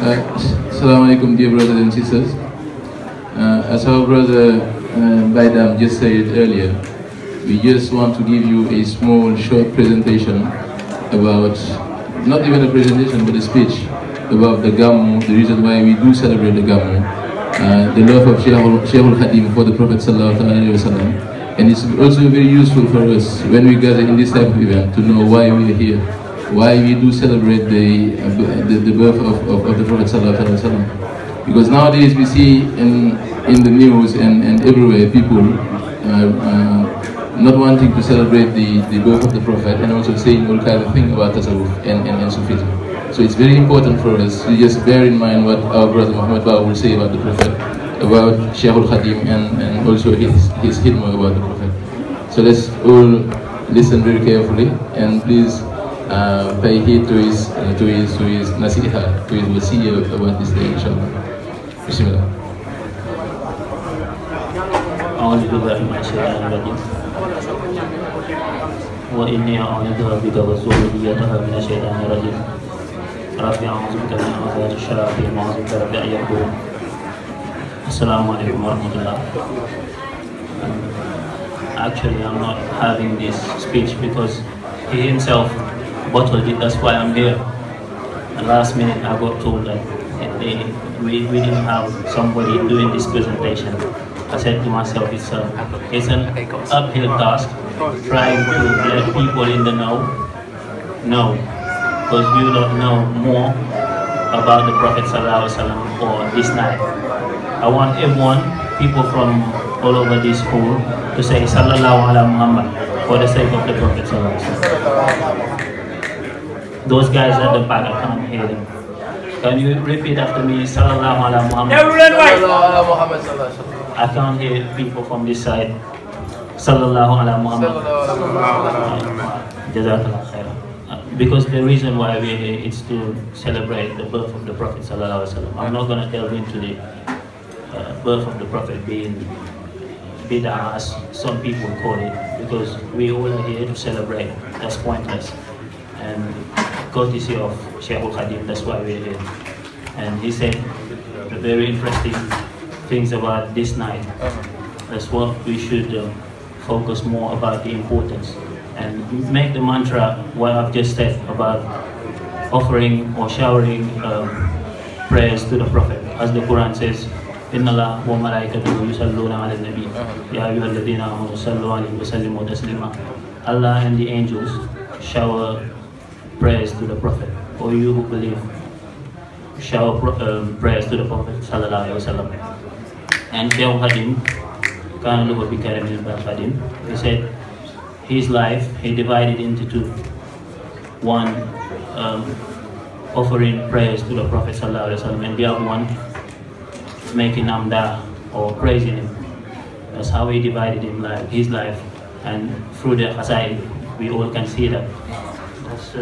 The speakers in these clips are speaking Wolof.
Assalamu alaikum, dear brothers and sisters. As our brother Baidam just said earlier, we just want to give you a small, short presentation about, not even a presentation, but a speech about the Gamou, the reason why we do celebrate the Gamou, the love of Sheikhul Khadim for the Prophet Sallallahu Alaihi Wasallam. And it's also very useful for us when we gather in this type of event to know why we are here, why we do celebrate the birth of the Prophet Sallallahu Alaihi Wasallam. Because nowadays we see in the news and everywhere people not wanting to celebrate the birth of the Prophet and also saying all kinds of things about Tasawwuf and Sufism. So it's very important for us to just bear in mind what our brother Mouhadou Bao will say about the Prophet, about Sheikhul Khadim and also his hidmah about the Prophet. So let's all listen very carefully and please pay heed to his nasiha, to his wasiyah about this day, inshallah. Bismillah. أعوذ بالله من الشيطان الرجيم وإني أعوذ بك وذريتها من الشيطان الرجيم ربي أعوذ بك من همزات الشياطين وأعوذ بك ربي أن يحضرون. Assalamu alaikum warahmatullah. Actually, I'm not having this speech because he himself bottled it. That's why I'm here. And last minute, I got told that we didn't have somebody doing this presentation. I said to myself, it's an uphill task trying to let people in the know, because you don't know more about the Prophet Sallallahu Alaihi Wasallam or this night. I want everyone, people from all over this school, to say Sallallahu Alaihi Muhammad for the sake of the Prophet Sallallahu Alaihi Wasallam. Those guys at the back, I can't hear them. Can you repeat after me, Sallallahu Alaihi Muhammad? I can't hear people from this side. Sallallahu Alaihi Muhammad. Jazakallah khairan. Because the reason why we're here is to celebrate the birth of the Prophet Sallallahu Alaihi Wasallam. I'm not going to delve into the birth of the Prophet being bid'ah, as some people call it, because we all are here to celebrate. That's pointless. And courtesy of Sheikhul Khadim, that's why we're here. And he said the very interesting things about this night. That's what we should focus more about, the importance, and make the mantra what I've just said about offering or showering prayers to the Prophet. As the Quran says, Inna Allah wa malaikatahu yusalluna ala nabi ya ayyuhalladhina amanu sallu alayhi wa sallimu taslima. Allah and the angels shower prayers to the Prophet. Or you who believe, shower prayers to the Prophet Sallallahu Alaihi Wasallam. And Sheikhul Khadim, Kana lahu bi karamin Khadim, he said his life he divided into two. One, offering prayers to the Prophet Sallallahu Alaihi Wasallam, and the other one making amdah or praising him. That's how he divided his life, and through the Hasaid we all can see that. That's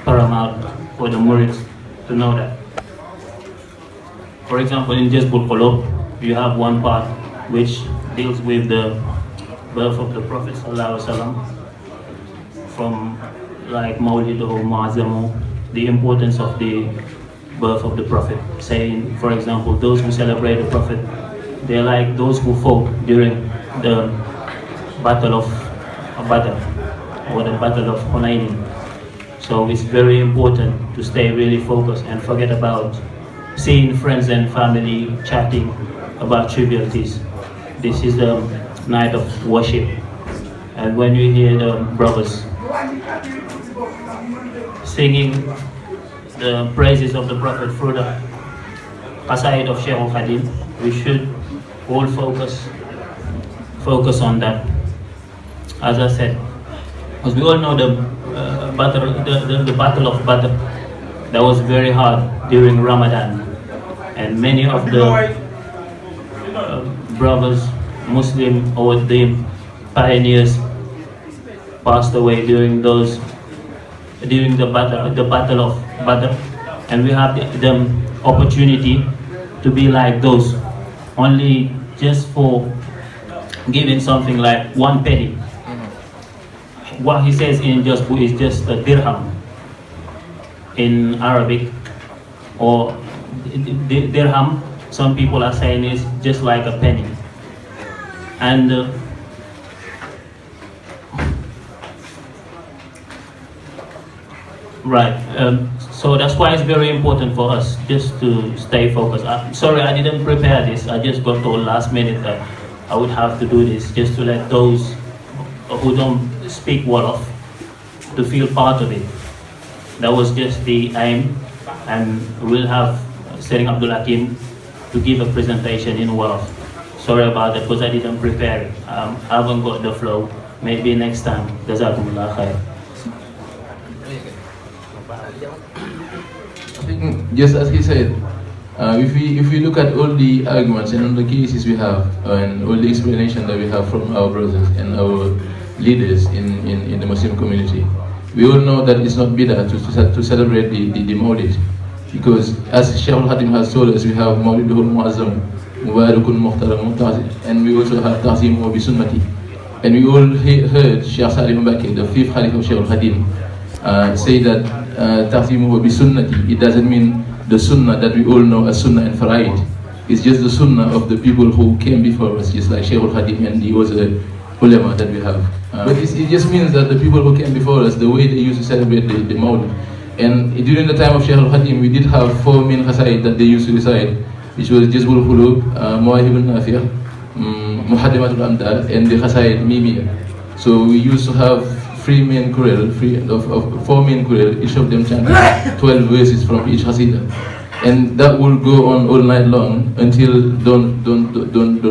paramount for the Murids to know that. For example, in Jazbul Qulub, you have one part which deals with the birth of the Prophet Sallallahu Alaihi Wasallam, from like Mawliduhu Ma'azamu, the importance of the birth of the Prophet, saying, for example, those who celebrate the Prophet, they're like those who fought during the Battle of Badr or the Battle of Hunayn. So it's very important to stay really focused and forget about seeing friends and family chatting about trivialities. This is the night of worship, and when you hear the brothers singing the praises of the Prophet through the Qasaid of Sheikhul Khadim, we should all focus on that. As I said, because we all know the battle of Badr, that was very hard during Ramadan, and many of the brothers, Muslim or the pioneers, passed away during the battle of Badr, and we have the opportunity to be like those, only just for giving something like 1 penny. What he says in Jazbu is just a dirham in Arabic, or dirham, some people are saying is just like a penny. And right, so that's why it's very important for us just to stay focused. Sorry, I didn't prepare this. I just got told last minute that I would have to do this just to let those who don't speak Wolof to feel part of it. That was just the aim, and we'll have Serigne Abdul Hakim to give a presentation in Wolof. Sorry about that because I didn't prepare it. I haven't got the flow. Maybe next time. Jazakumullah khair. I think, just as he said, if we look at all the arguments and all the cases we have, and all the explanation that we have from our brothers and our leaders in the Muslim community, we all know that it's not bid'ah to celebrate the Mawlid, because as Shaykh al-Hadim has told us, we have Mawlidul Muazzam, Mubarakun Muhtaramun, and we also have Ta'zim wa bi Sunnati. And we all heard Shaykh Saliou Mbacke, the 5th Khalif of Shaykh al-Hadim, say that Ta'zim wa bi Sunnati, it doesn't mean the Sunnah that we all know as Sunnah and Fara'id. It's just the Sunnah of the people who came before us, just like Shaykh al-Hadim and the other ulama that we have. But it just means that the people who came before us, the way they used to celebrate the Mawlid. And during the time of Shaykh al-Hadim, we did have 4 main khasaid that they used to recite, which was Jazbul Khulub, Mawahib al-Nafi', Muhaddimatul Amdad, and the khasaid Mimiya. So we used to have 4 main Qurel, each of them chanting 12 verses from each Hasidah. And that will go on all night long until dawn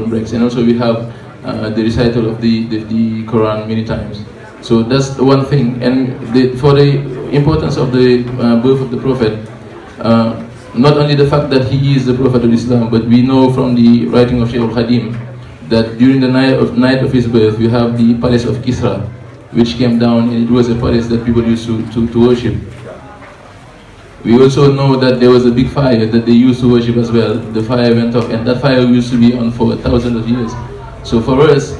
breaks. And also we have the recital of the Quran many times. So that's the one thing. And for the importance of the birth of the Prophet, not only the fact that he is the Prophet of Islam, but we know from the writing of Shaykh al-Hadim that during the night of his birth, we have the palace of Kisra, which came down, and it was a palace that people used to worship. We also know that there was a big fire that they used to worship as well. The fire went off, and that fire used to be on for thousands of years. So for us,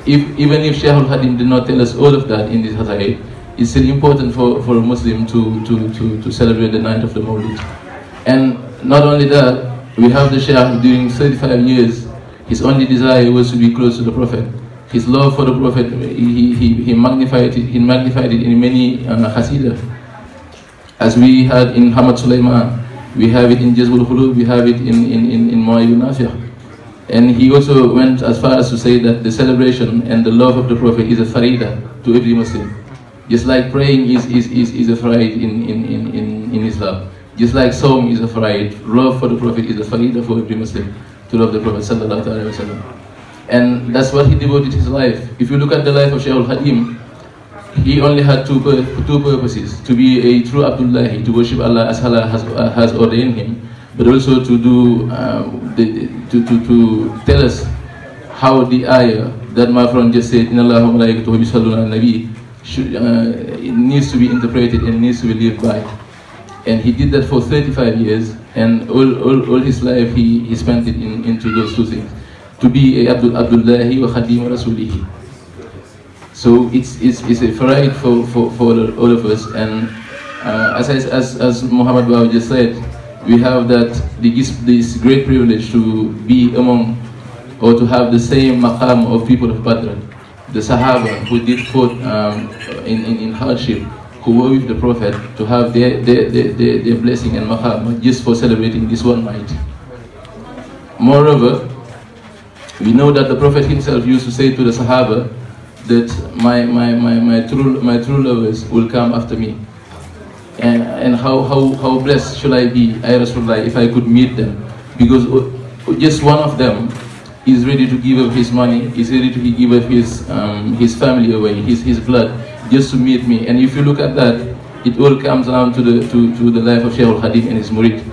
even if Shaykh al-Hadim did not tell us all of that in this Hasaid, it's still important for a Muslim to celebrate the night of the Mawlid. And not only that, we have the Shaykh during 35 years, his only desire was to be close to the Prophet. His love for the Prophet, he magnified it in many Hasidah. As we had in Hamad Sulaiman, we have it in Jazbul Khulub, we have it in Mawahib al-Nafi'. And he also went as far as to say that the celebration and the love of the Prophet is a farida to every Muslim. Just like praying is a farid in Islam. Just like Sawm is a farid, love for the Prophet is a farida for every Muslim, to love the Prophet sallallahu alaihi wasallam. And that's what he devoted his life. If you look at the life of Shaykh al-Hadim, he only had two purposes: to be a true Abdullahi, to worship Allah as Allah has ordained him, but also to do to tell us how the ayah that my friend just said, "Inna Allaha wa malaikatahu yusalluna ala nabi," it needs to be interpreted and needs to be lived by. And he did that for 35 years, and all his life he spent it into those two things: to be a Abdullahi wa Khadim Rasulihi. So it's a farid for all of us. And as Mouhadou Bao just said, we have this great privilege to be among, or to have the same maqam of people of Badr, the Sahaba who did fought in hardship, who were with the Prophet, to have their blessing and maqam just for celebrating this one night. Moreover, we know that the Prophet himself used to say to the Sahaba that my true lovers will come after me. And how blessed should I be, I Rasulullah, if I could meet them, because just one of them is ready to give up his money, is ready to give up his family away, his blood, just to meet me. And if you look at that, it all comes down to the life of Shaykh al-Hadim and his murid,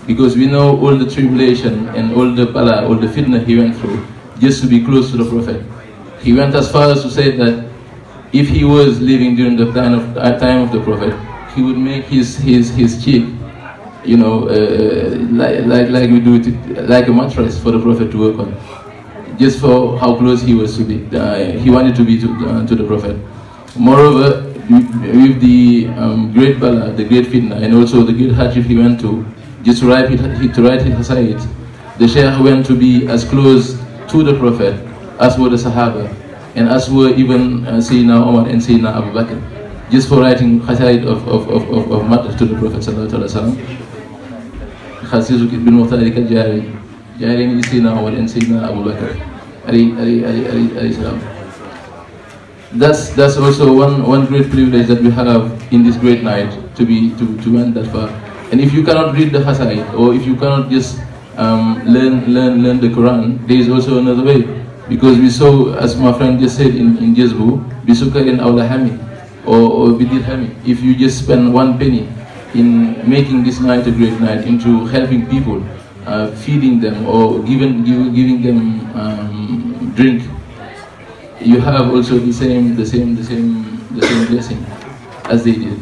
because we know all the tribulation and all the bala, all the fitna he went through just to be close to the Prophet. He went as far as to say that if he was living during the time of the Prophet, he would make his cheek, you know, like we do it, like a mattress for the Prophet to work on, just for how close he was to be. He wanted to be to the Prophet. Moreover, with the great bala, the great fitna, and also the great hardship he went to, just to write his Hasaid, the Shaykh went to be as close to the Prophet as were the Sahaba, and as were even Sayyidina Umar and Sayyidina Abu Bakr, just for writing Hasaid of matters to the Prophet sallallahu alaihi wasallam. Khasizuk bin Muhtarik al-Jari, Jari is Sayyidina Umar and Sayyidina Abu Bakr. That's also one great privilege that we have in this great night, to went that far. And if you cannot read the Hasaid, or if you cannot just learn the Quran, there is also another way, because we saw, as my friend just said in Jazbu, bisukarin awlahami or bidirhami. If you just spend 1 penny in making this night a great night, into helping people, feeding them or giving them drink, you have also the same blessing as they did.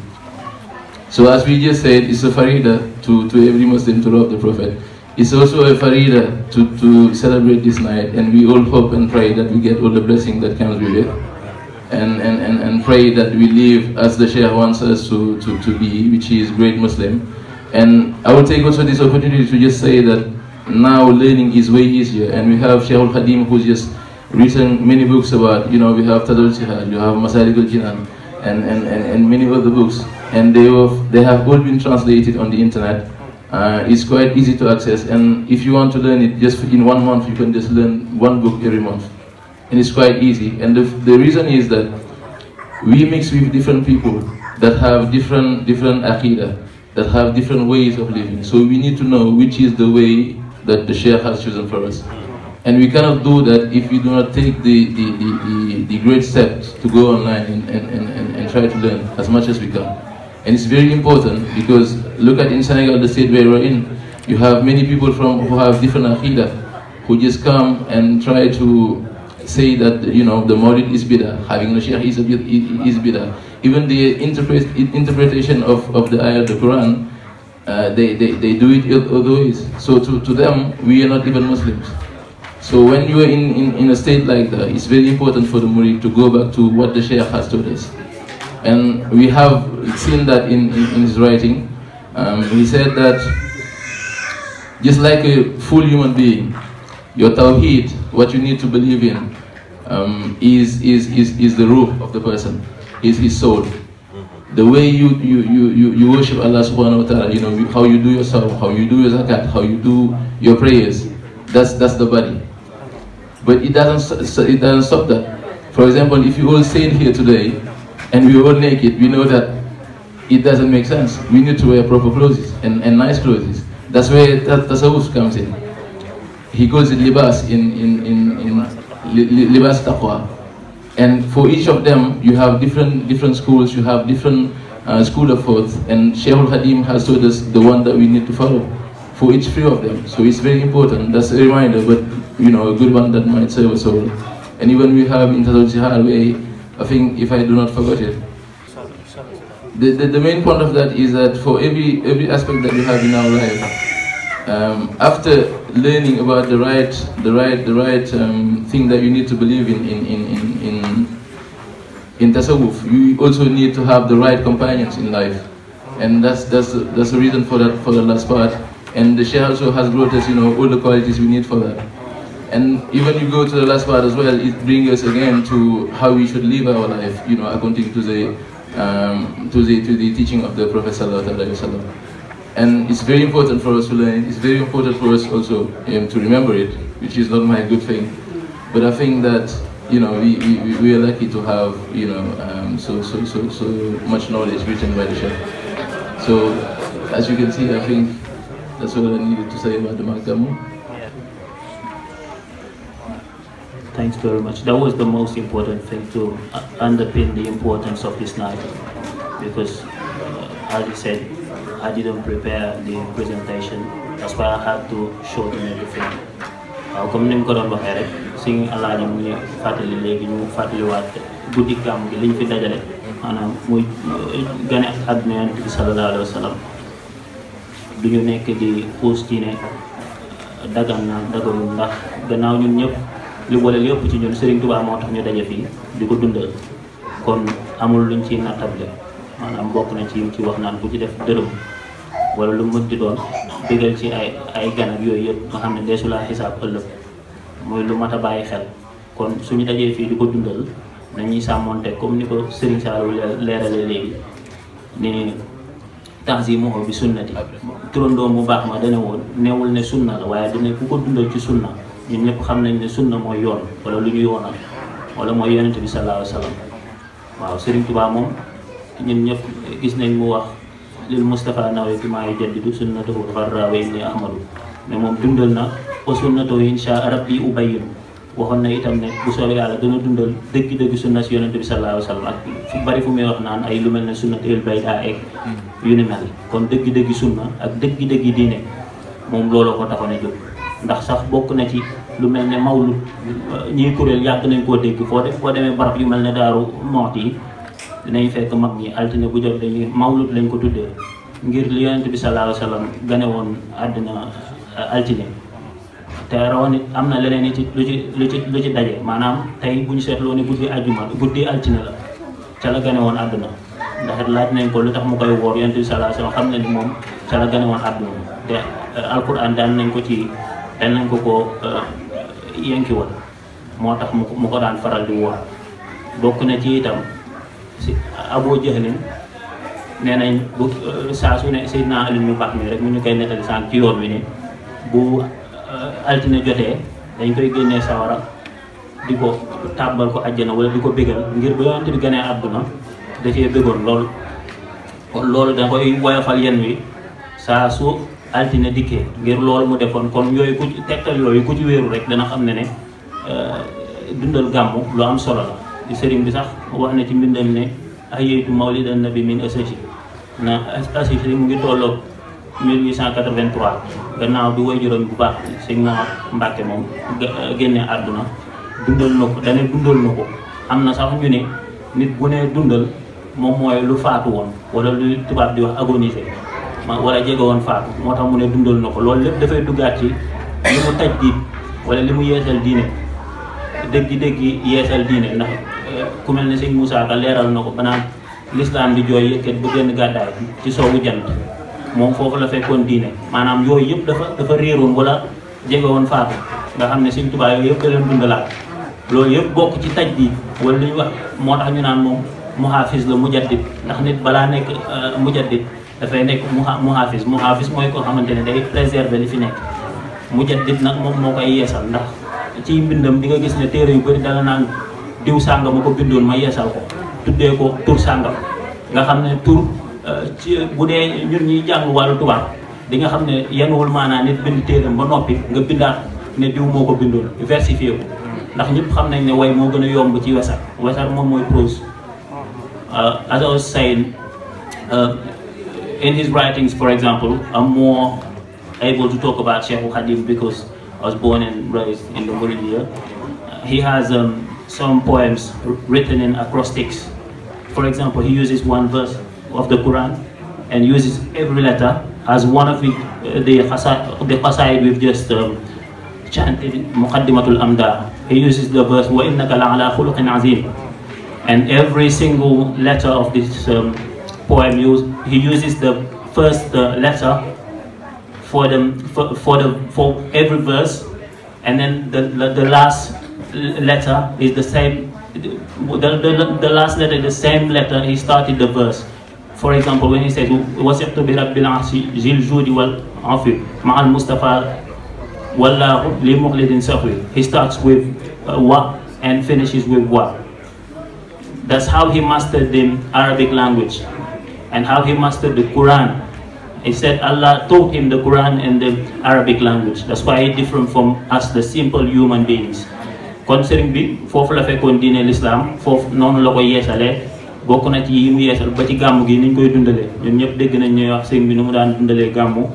So as we just said, it's a farida to every Muslim to love the Prophet. It's also a farida to celebrate this night, and we all hope and pray that we get all the blessing that comes with it, and pray that we live as the Shaykh wants us to be, which is great Muslim. And I will take also this opportunity to just say that now learning is way easier, and we have Shaykh al-Khadim who's just written many books about, you have Tadul Jihad, you have Masalik al-Jinan, and many other books, and they have all been translated on the internet. It's quite easy to access, and if you want to learn it just in 1 month, you can just learn 1 book every month, and it's quite easy. And the reason is that we mix with different people that have different aqidah, that have different ways of living. So we need to know which is the way that the Shaykh has chosen for us. And we cannot do that if we do not take the great steps to go online and try to learn as much as we can. And it's very important, because look at in Senegal, the state where we're in, you have many people who have different aqidah, who just come and try to say that the Mawlid is bidah, having the Shaykh is bidah. Even the interpretation of the ayah of the Quran, they do it other ways. So to them, we are not even Muslims. So when you are in a state like that, it's very important for the murid to go back to what the Shaykh has told us. And we have seen that in his writing. He said that just like a full human being, your tawheed, what you need to believe in, is the ruh of the person, is his soul. The way you worship Allah subhanahu wa ta'ala, how you do your salah, how you do your zakat, how you do your prayers, that's the body. But it doesn't stop that. For example, if you all sit here today and we're all naked, we know that it doesn't make sense. We need to wear proper clothes and nice clothes. That's where tasawwuf comes in. He calls it libas in libas taqwa. And for each of them, you have different schools, you have different school of thought, and Shaykh al-Khadim has told us the one that we need to follow for each 3 of them. So it's very important. That's a reminder, but a good one that might serve us all. And even we have in Tadul Jihad, where I think, if I do not forget it, the main point of that is that for every aspect that we have in our life, after learning about the right thing that you need to believe in tasawwuf, you also need to have the right companions in life, and that's the reason for the last part. And the Shaykh also has brought us, all the qualities we need for that. And even you go to the last part as well, it brings us again to how we should live our life, according to the teaching of the Prophet sallallahu alaihi wasallam. And it's very important for us to learn it. It's very important for us also to remember it, which is not my good thing. But I think that we are lucky to have so much knowledge written by the Shaykh. So as you can see, I think that's all I needed to say about the Gamou. Thanks very much. That was the most important thing to underpin the importance of this night, because as you said, I didn't prepare the presentation. That's why I had to show them everything. Comme ni ko doon waxee rek, suñu alaaji mu ngi fàttali léegi ñu fàttaliwaat guddi gàmm gi liñ fi dajale, maanaam muy gane àdduna Yonent bi sallallahu alayhi wa sallam. Du ñu nekk di xuus ci ne dagan na daganul, ndax gannaaw ñun ñëpp li boole lépp ci ñun Serigne Touba moo tax ñu daje fii di ko dundal, kon amul luñ ciy nattable. Maanaam bokk na ci wax naan ku ci def dërëm wala lu mën di doon bégal ci ay gan ak yooyu yëpp nga xam ne deesu laa xisaab ëllëg mooy lu mat a bàyyi xel. kon suñu dajee fii di ko dundal nañuy sàmmonte comme ni ko Serigne Saliou leeralee léegi ni tanzimuhu bi sunnati turandoom bu baax ma dana woon neewul ne sunna la waaye dina ku ko dundal ci sunna ñun ñëpp xam nañ ne sunna mooy yoon wala lu ñu yoonal wala mooy yonente bi sallallahu alayhi wa sallam. waaw Serigne Touba moom ñun ñëpp gis nañ mu wax lil Mustafa nawe ki maa yujaddidu sunnatahu al-gharra wa inni ahmadu ne moom dundal na wa sunnatahu insha rabbi ubayyin waxoon na itam ne bu soobee yàlla dana dundal dëgg-dëgg sunna si yonente bi sallallahu alayhi wa sallam ak fu bari fu muy wax naan ay lu mel ne sunnatul bayda ek yu ni mel kon dëgg-dëgg sunna ak dëgg-dëgg diine moom looloo ko taxoon a jóg. ndax sax bokk na ci lu mel ne mawlud ñiy kuréel yàgg nañ koo dégg foo demee barab yu mel ne Daaru Muxti yi dinañ fekk mag ñi altine bu jot dañuy mawlud lañ ko tuddee ngir li yonente bi sallallahu alayhi wa sallam gane woon àddina altine. te rawoon it am na leneen it lu ci daje maanaam tey bu ñu seetloo ne guddi àjjuma guddi altine la ca la gane woon àdduna ndax laaj nañ ko lu tax mu koy woor yonent bi sallallahu alayhi wasallam xam ne ni moom ca la gane woon àdduna te alquran daan nañ ko yenki woon moo tax mu ko daan faral di woor. bokk na ci itam si Abu Jahlin nee nañ bu saa su ne Seydina Ali mu baax mi rek mu ñu koy nettali sànq ci yoon wi ne bu altine jotee dañ koy génnee sawara di ko tàbbal ko àjjana wala di ko bégal ngir ba yonent bi gënee àdduna da cee bégoon lool. kon loolu da koy woyofal yenn wi saa su altine dikkee ngir loolu mu defoon kon yooyu ku ci tegtal yooyu ku ci wéeru rek dana xam ne dundal gàmmu lu am solo la. di sëriñ bi sax wax na ci mbindam ne ayyatu mawlidan nabi min asasi na asasi mu ngi tolloog 1883 gannaaw bi way juróom bu baax Serigne Mouhadou Mbacke moom génne àdduna dundal na ko dane dundal na ko am na sax ñu ne nit bu ne dundal moom mooy lu faatu woon wala lu tubaab di wax agonisé wala jege woon faatu moo tax mu ne dundal na ko loolu lépp dafay duggaat ci li mu taj diit wala li mu yeesal diine dëgg yeesal diine ndax ku mel ne Serigne Moussa Ka leeral na ko banaan l'islam di jooy yëkkat bu génn gàddaay ci soowu jant moom foofu la fekkoon diine maanaam yooyu yëpp dafa réeroon wala jege woon faatu nga xam ne Serigne Touba yooyu yëpp da leen dundalaat loolu yëpp bokk ci taj bi wala li ñu wax moo tax ñu naan moom muhafiz la mujaddid ndax nit balaa nekk mujaddid dafay nekk muhafiz mooy koo xamante ne day préserver li fi nekk. mujaddid nag moom moo koy yeesal ndax ci mbindam di nga gis ne téere yu bëri dala naan diw sàngam ma ko bindoon ma yeesal ko tuddee ko tur sàngam nga xam ne tur ci bu dee ñun ñuy jàng wàllu tubaab di nga xam ne yenuwul maanaa nit bind téeram ba noppi nga bindaat ne diw moo ko bindoon versifié ko ndax ñëpp xam nañ ne way moo gën a yomb ci wesar moom mooy prose. As I was saying, in his writings, for example, I'm more able to talk about Cheikh Khadim because I was born and raised in the Muridiya. He has some poems written in acrostics. For example, he uses one verse of the Quran and uses every letter as one of the qasaid we've just chanted, Muqaddimatul Amda. He uses the verse, وَإِنَّكَ لَعَلَى خُلُقٍ عَظِيمٍ. And every single letter of this poem, he uses the first letter for every verse, and then the last letter is the same. The last letter is the same letter he started the verse. For example, when he says وَسِقْتُ بِرَبِّ الْعَرْشِ ذِي الْجُودِ وَالْعَفْوِ مَعَ الْمُصْطَفَى وَاللَّهُ لِمُخْلِدٍ سَهْوِ. He starts with wa and finishes with wa. That's how he mastered the Arabic language and how he mastered the Quran. He said Allah taught him the Quran and the Arabic language. That's why he's different from us, the simple human beings. Kon sëriñ bi foofu la fekkoon diine l'islam foofu noonu la ko yeesalee bokk na ci yi mu yeesal ba ci gàmmu gi ni ñu koy dundalee ñun ñëpp dégg nañ ñuy wax sëriñ bi nu mu daan dundalee gàmmu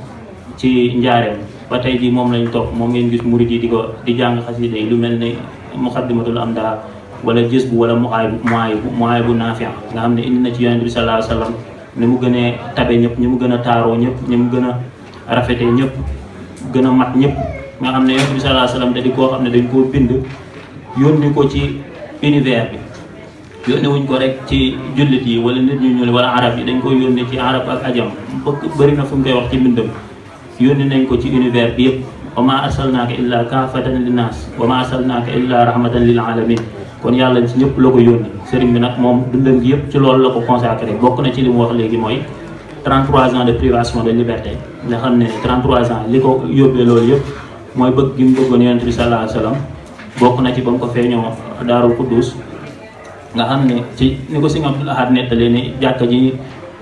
ci njaareem ba tey jii moom lañ topp moom ngeen gis murid yi di jàng xasida yi lu mel ne Muqaddimatul Amda wala gis bu wala muaay bu naafi nga xam ne indi na ci yonent bi sallallahu alayhi wasallam ni mu gënee tabe ñëpp ñi mu gën a taaroo ñëpp ñi mu gën a rafetee ñëpp gën a mat ñëpp nga xam ne yonent bi sallallahu alayhi wasallam da di koo xam ne dañ koo bind yónni ko ci univers bi yónni wuñ ko rek ci jullit yi wala nit ñu ñuul wala arab yi, dañ ko yónni ci arab ak ajam bëri na fu mu koy wax ci mbindam. yónni nañ ko ci univers bi yëpp. wa ma arsalnaaka illa kaafatan linnaas wa ma arsalnaaka illa rahmatan lil alamin. kon yàlla ci ñëpp la ko yónni. sëriñ bi nag moom dundam gi yëpp ci loolu la ko consacré. bokk na ci li mu wax léegi mooy 33 ans de privation de liberté. nga xam ne 33 ans li ko yóbbee loolu yëpp mooy bëgg gi mu bëggoon yonent bi sallallahu alayhi wa sallam. bokk na ci ba mu ko feeñoo Daaru Kuddus nga xam ne ci ni ko sëñ Abdul Ahad nettalee ni jàkka ji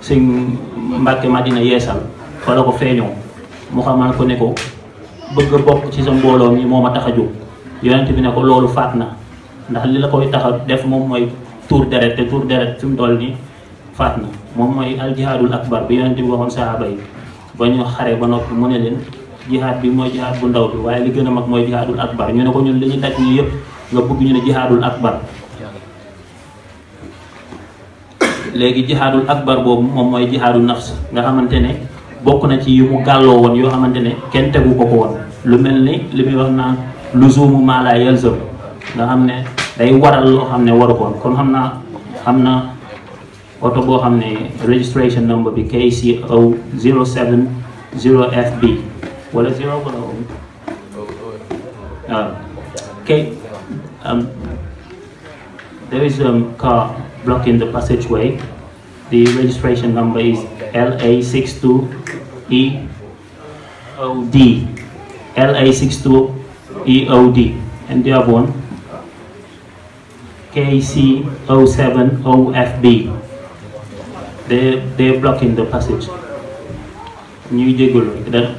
sëñ Mbàkke Madina yeesal fa la ko feeñoo mu xamal ko ne ko bëgg a bokk ci sa mbooloo mi moo ma tax a jóg. yonent bi ne ko loolu faat na ndax li la koy tax a def moom mooy tuur deret te tuur deret fi mu toll nii faat na. moom mooy al jihaadul akbar bi yonent bi waxoon sahaaba yi ba ñu xare ba noppi mu ne leen jihaad bi mooy jihaad bu ndaw bi waaye li gën a mag mooy jihaadul akbar. ñu ne ko ñun li ñu daj ñi yëpp nga bëgg ñu ne jihaadul akbar. léegi jihaadul akbar boobu moom mooy jihaadul nafs nga xamante ne bokk na ci yu mu gàlloo woon yoo xamante ne kenn tegu ko woon. lu mel ni li muy wax naan luzumu maa laa yalzam nga xam ne day waral loo xam ne waru koon. kon xam na oto boo xam ne registration number bi KCO 070FB wala 0 wala there is a car blocking the passageway. The registration number is LA62EOD. LA62EOD. And the other one KC070FB. They're blocking the passage. ñuy jégalu rek dara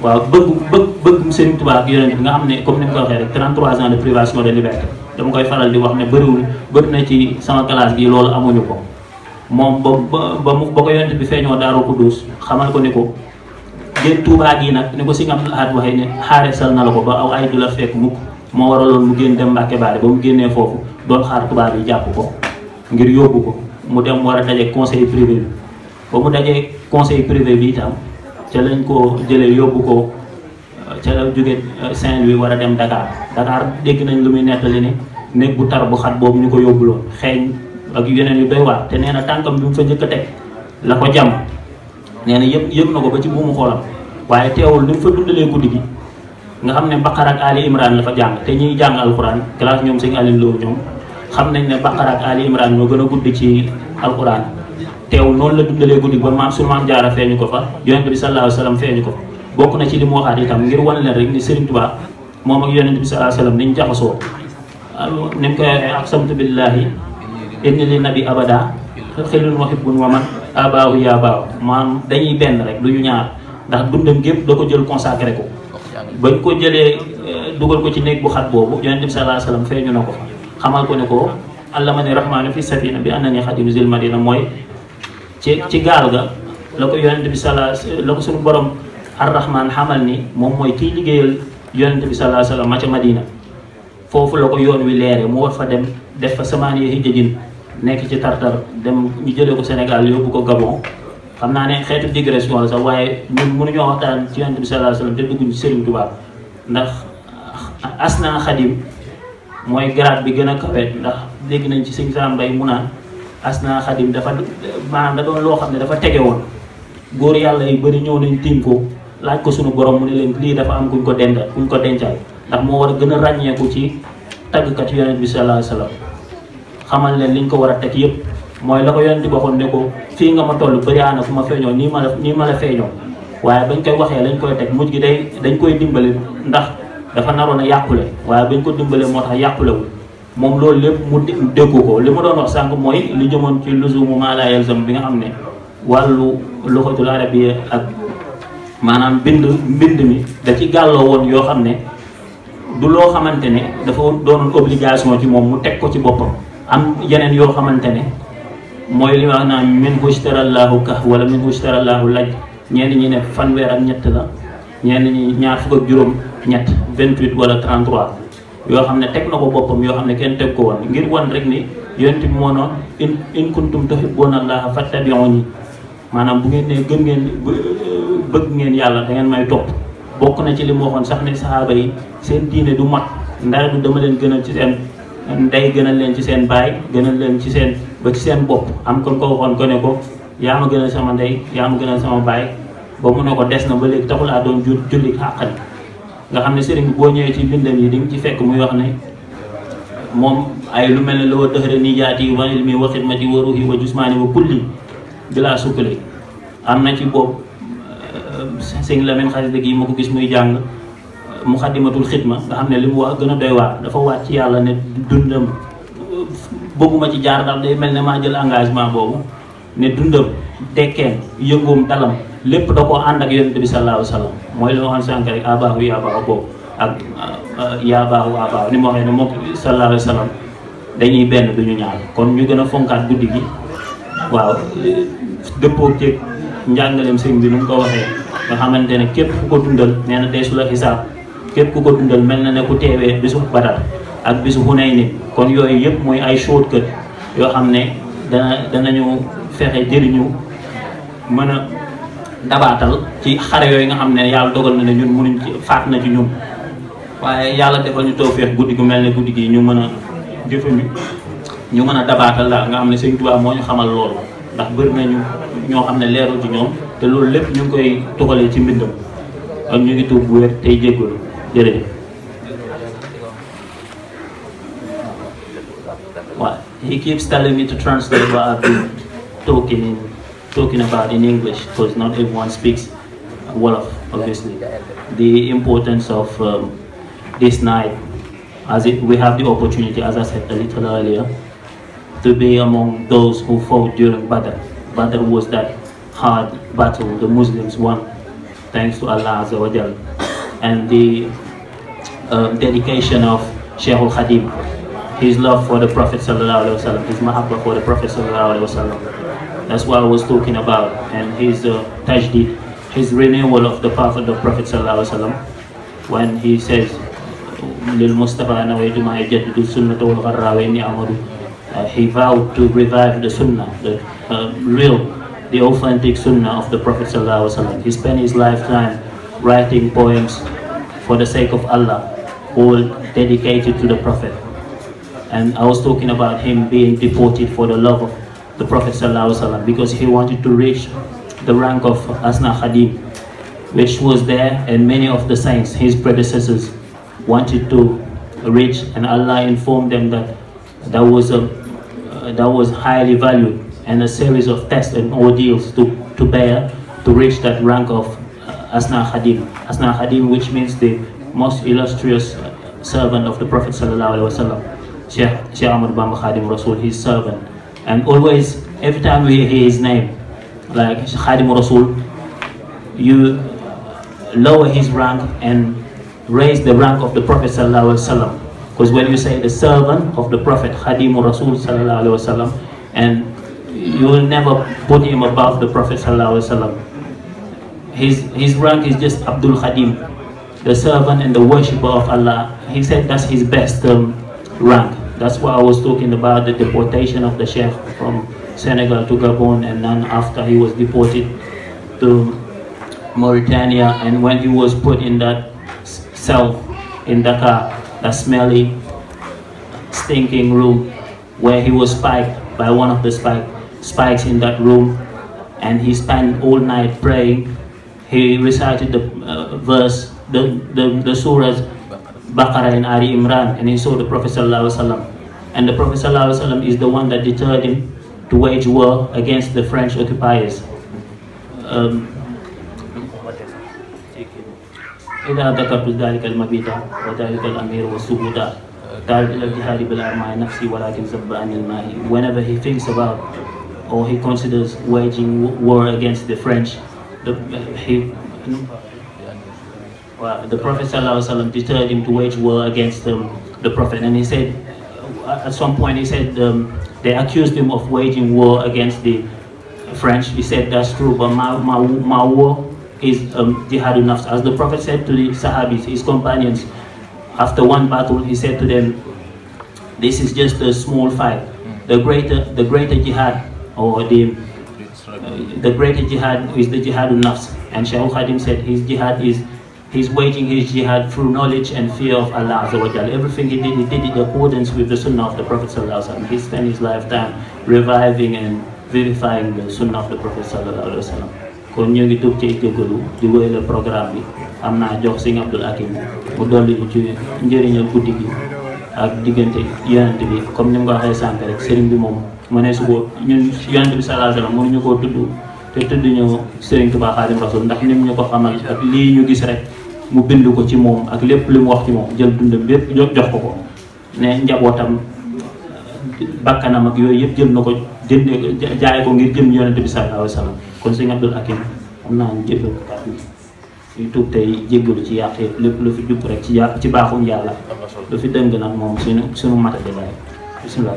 waaw bëgg Serigne Touba ak yonent bi nga xam ne comme ni mu ko waxee rek 33 ans de privation de liberté. dama koy faral di wax ne bëri na ci sama classe gi loolu amuñu ko. moom ba ko yonent bi feeñoo Daaru Kuddus xamal ko ni ko génn Touba gi nag ni ko Sëñ Abdul Ahad waxee ne xaare sal na la ko ba aw ay du la fekk mukk moo waraloon mu génn dem Mbàkke Baare ba mu génnee foofu doon xaar tubaab yi jàpp ko ngir yóbbu ko mu dem war a daje conseil privé bi. ba mu dajee conseil privé bi itam ca lañ ko jëlee yóbbu ko ca la jóge Saint-Louis war a dem Dakar. Dakar dégg nañ lu muy nettali ni néeg bu tar bu xat boobu ñu ko yóbbuloon xeeñ ak yeneen yu doy waar te nee na tànkam bi mu fa njëkk a teg la ko jàmm nee na yëpp na ko ba ci buumu xoolam. waaye teewul ni mu fa dundalee guddi gi nga xam ne Baqara ak Ali Imran la fa jàng te ñuy jàng alquran classe ñoom sëñ Aliou Lo ñoom xam nañ ne Baqara ak Ali Imran ñoo gën a guddi ci alquran. teewul noonu la dundalee guddi ba maam suñu maam Jaara feeñu ko fa yonent bi sallallahu alayhi wa sallam feeñu ko fa. bokk na ci li mu waxaat itam ngir wan leen rek ni Serigne Touba moom ak yonent bi sallallahu alayhi wa sallam niñ jaxasoo ni mu koy waxee aqsamtu billahi inni li nabi abada xilun wa hibbun wa man abaahu yaa baaw maam dañuy benn rek du ñu ñaar ndax dundam gépp da ko jël consacré ko. bañ ko jëlee dugal ko ci néeg bu xat boobu yonent bi sallallahu alayhi wa sallam feeñu na ko fa xamal ko ne ko allamani rahmaanu fi safina bi annani xadim zil madina mooy ci gaal ga la ko yonent bi la ko suñu borom ar-rahman xamal ni moom mooy kiy liggéeyal yonent bi sallallahu alayhi wa sallam ma ca Madina. foofu la ko yoon wi leere mu war fa dem def fa samaaniya hijjajin nekk ci tartar dem ñu jëlee ko Sénégal yóbbu ko Gabon. xam naa ne xeetu digression la sax waaye ñun mënuñoo waxtaan ci yonent bi sallallahu alayhi wa sallam te dugguñ ci Serigne Touba ndax asna xadim mooy grade bi gën a kawe ndax dégg nañ ci sëñ Sam Mbaye mu naan asna xadim dafa maanaam da doon loo xam ne dafa tege woon. góor yàlla yi bëri ñëw nañ tiim ko laaj ko suñu borom mu ne leen lii dafa am kuñ ko dencal ndax moo war a gën a ràññeeku ci tàggkat yonent bi sallallahu alayhi wa sallam xamal leen liñ ko war a teg yëpp mooy la ko yonent bi waxoon ne ko fii nga ma toll bëri na fu ma feeñoo nii ma la feeñoo. waaye bañ koy waxee lañ koy teg mujj gi dañ koy dimbale ndax dafa naroon a yàqule waaye bañ ko dimbale moo tax yàqulewul moom loolu lépp mu déggu ko. li ma doon wax sànq mooy li jëmoon ci luzumu maa laa yalzam bi nga xam ne wàllu luxatul arabiyya ak maanaam mbind mi da ci gàlloo woon yoo xam ne du loo xamante ne dafa doonoon obligation ci moom mu teg ko ci boppam. am yeneen yoo xamante ne mooy li wax naan minhu ishtarallahu kah wala minhu ishtarallahu laj ñenn ñi ne fanweer ak ñett la ñenn ñi ñaar fukk ak juróom ñett 28 wala 33 yoo xam ne teg na ko boppam yoo xam ne kenn teg ko woon ngir wan rek ni yonent bi moo noon in kuntum tuhibbuuna allaha fattabi'uuni maanaam bu ngeen ne bëgg ngeen yàlla da ngeen may topp bokk na ci li mu waxoon sax ne saxaaba yi seen diine du mat ndara du dama leen gënal ci seen ndey, gënal leen ci seen baay, gënal leen ci seen ba ci seen bopp. am kon ko waxoon ko ne ko yaa ma gënal sama ndey, yaa ma gënal sama baay, ba mu ne ko des na ba léegi taxulaa doon julli xàqal. nga xam ne sëriñ bi boo ñëwee ci bindam yi di nga ci fekk muy wax ne moom ay lu mel ne la wa dëxëra ni jaati wa ilmi wa xidmati wa ruhi wa jusmaani wa kulli bilaa sukkale. am na ci boobu sëñ Lamine xasida gi ma ko gis muy jàng muxaddimatul xidma nga xam ne li mu wax gën a doy waar, dafa waat ci yàlla ne dundam bëgguma ci jaar ndax day mel ne maa jël engagement boobu ne dundam dekkeem yëngoom dalam lépp da koo ànd ak yonent bi sallallahu alayhi wa sallam. mooy li ma waxoon sànq rek abaahu yaa baahu boobu ak yaa baahu abaahu ni ma waxee ne moom sallallahu alayhi wa sallam dañuy benn duñu ñaar. kon ñu gën a fonkaat guddi gi waaw dëppoo ceeg njàngaleem sëñ bi nu mu ko waxee nga xamante ne képp ku ko dundal nee na deesu la xisaab, képp ku ko dundal mel na ne ku teewee bisu Badar ak bisu Hunayn. kon yooyu yëpp muy ay shortcut yoo xam ne danañu fexe jëriñu mën a dabaatal ci xare yooyu nga xam ne yàlla dogal na ne ñun mënuñ ci faat na ci ñun, waaye yàlla defal ñu tawfeex guddi gu mel ne guddi gi ñu mën a jëfandu ñu mën a dabaatal daal nga xam ne Sëñ Tuubaa moo ñu xamal loolu. ndax bëri nañu ñoo xam ne leerul ci ñoom te loolu lépp ñu ngi koy tuxalee ci mbindam ak ñu ngi tuub bu wér tey jéggalu jërëjëf. Well, he keeps telling me to translate what I've been talking about in English, because not everyone speaks Wolof, obviously. The importance of this night, we have the opportunity, as I said a little earlier, to be among those who fought during Badr. Badr was that hard battle the Muslims won, thanks to Allah Azza wa Jal. And the dedication of Shaykh al-Khadim, his love for the Prophet Sallallahu Alaihi Wasallam, his mahabba for the Prophet Sallallahu Alaihi Wasallam. That's what I was talking about. And his tajdeed, his renewal of the path of the Prophet Sallallahu Alaihi Wasallam, when he says, Lil Mustafa nawaitu ma yajaddidu sunnata wal gharra wa inni amadu. He vowed to revive the sunnah, the authentic sunnah of the Prophet Sallallahu Alaihi Wasallam. He spent his lifetime writing poems for the sake of Allah, all dedicated to the Prophet. And I was talking about him being deported for the love of the Prophet Sallallahu Alaihi Wasallam, because he wanted to reach the rank of Asna Khadim, which was there, and many of the saints, his predecessors, wanted to reach, and Allah informed them that that was highly valued, and a series of tests and ordeals to bear to reach that rank of Asna Khadim. Asna Khadim, which means the most illustrious servant of the Prophet Sallallahu Alaihi Wasallam, Sheikh Ahmad Bamba Khadim Rasul, his servant. And always, every time we hear his name, like Khadim Rasul, you lower his rank and raise the rank of the Prophet Sallallahu Alaihi Wasallam. Because when you say the servant of the Prophet, Khadim Rasul Sallallahu Alaihi Wasallam, and you will never put him above the Prophet Sallallahu Alaihi Wasallam. His rank is just Abdul Khadim, the servant and the worshipper of Allah. He said that's his best rank. That's what I was talking about, the deportation of the Sheikh from Senegal to Gabon, and then after he was deported to Mauritania, and when he was put in that cell in Dakar, that smelly, stinking room, where he was spiked by one of the spikes in that room, and he spent all night praying. He recited the verse, the surahs Baqarah and Ali Imran, and he saw the Prophet Sallallahu Alaihi Wasallam. And the Prophet Sallallahu Alaihi Wasallam is the one that deterred him to wage war against the French occupiers. إذا ذكرت ذلك المبيت وذلك الأمير والسبوتا قال إلى الجهاد بالأرماء نفسي ولكن زب عن الماء. Whenever he thinks about or he considers waging war against the French, the Prophet ﷺ deterred him to wage war against the Prophet. And he said, at some point he said, they accused him of waging war against the French. He said, that's true, but my war is jihadun nafs. As the Prophet said to the Sahabis, his companions, after one battle, he said to them, this is just a small fight. The greater jihad, or the greater jihad is the jihadun nafs. And Shaykh Khadim said his jihad is He's waging his jihad through knowledge and fear of Allah Azza wa Jalla. Everything he did in accordance with the Sunnah of the Prophet Sallallahu Alaihi Wasallam. He spent his lifetime reviving and vivifying the Sunnah of the Prophet Sallallahu Alaihi Wasallam. Kon ñu ngi tuub ci jégalu di wéyal programme bi am naa jox Serigne Abdoul Hakim mu dolli ñu ci njëriñal guddi gi ak diggante yonent bi comme ni mu ko waxee sànq rek Serigne bi moom mu ne su ko ñun yonent bi Sallallahu Alaihi Wasallam mënuñu koo tudd te tudd ñu Serigne Touba Khadim Rasoul ndax nim ñu ko xamal ak lii ñu gis rek mu bind ko ci moom ak lépp li mu wax ci moom jël dundam bépp jox ko ne njabootam bakkanam ak yooyu yëpp jël na ko jënd jaay ko ngir jëm yonent bi Sallallahu Alaihi Wasallam kon Serigne Abdoul Hakim am naa ñu jëfal ko kàddu yi tuub tey jéggalu ci yàq yëpp lépp lu fi jub rek ci baaxum yàlla lu fi dëng nag moom suñu matade bàyyi bismillah